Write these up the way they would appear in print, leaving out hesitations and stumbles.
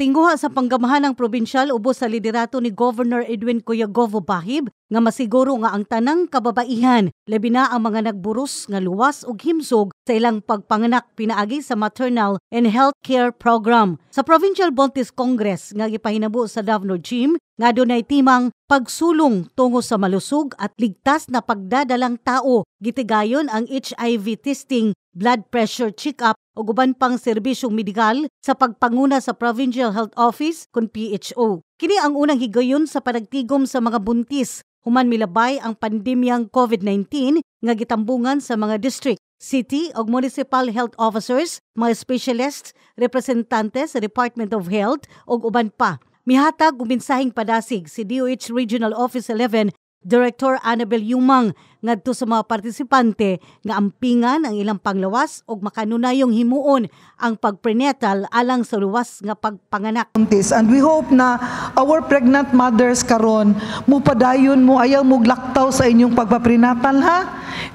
Tingguha sa panggamahan ng probinsyal ubos sa liderato ni Governor Edwin Cuyagovo Bahib nga masiguro nga ang tanang kababaihan labi na ang mga nagburos nga luwas ug himsog sa ilang pagpanganak pinaagi sa maternal and health care program. Sa Provincial Bontis Congress nga gipahinabo sa Davao Gym nga dunay timang pagsulong tungo sa malusog at ligtas na pagdadalang tao, gitigayon ang HIV testing, blood pressure check-up o uban pang serbisyong medikal sa pagpanguna sa Provincial Health Office kun PHO. Kini ang unang higayon sa panagtigom sa mga buntis human milabay ang pandemyang COVID-19 nga gitambungan sa mga district, city o municipal health officers, mga specialists, representante sa Department of Health o uban pa. Mihatag og mensaheng padasig si DOH Regional Office 11 Director Annabel Yumang ngadto sa mga partisipante nga ampingan ang ilang panglawas og makanunayong himuon ang pagprenatal alang sa luwas nga pagpanganak. And we hope na our pregnant mothers karon mupadayon mo ayaw mo glaktaw sa inyong pagpaprenatal ha.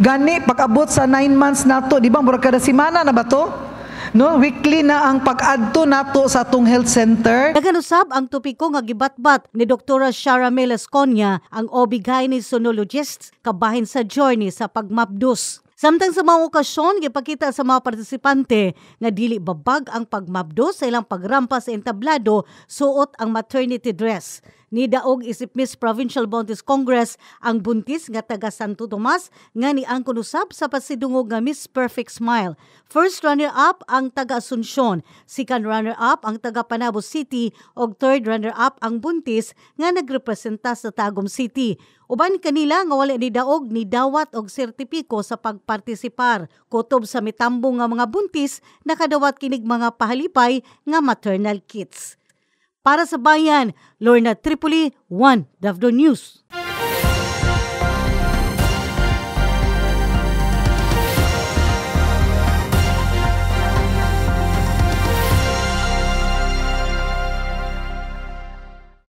Gani pag-abot sa 9 months nato, di ba mura kada semana na ba to? No, weekly na ang pag-adto nato sa atong health center. Naganusab ang topiko nga gibatbat ni Dr. Sharamel Esconia, ang OB-GYN kabahin sa journey sa pagmabdos. Samtang sa mga okasyon, gipakita sa mga partisipante nga dili babag ang pagmabdos sa ilang pagrampa sa entablado suot ang maternity dress. Nidaog isip Miss Provincial Bontis Congress ang buntis nga taga Santo Tomas nga niangkon usab sa pasidungog nga Miss Perfect Smile. First runner-up ang taga Asuncion, second runner-up ang taga Panabo City ug third runner-up ang buntis nga nagrepresenta sa Tagum City. Uban kanila nga wala ni daog ni dawat og sertipiko sa pagpartisipar. Kutob sa mitambong nga mga buntis nakadawat kinig mga pahalipay nga maternal kits. Para sa bayan, Lorna Tripoli, 1 Davao News.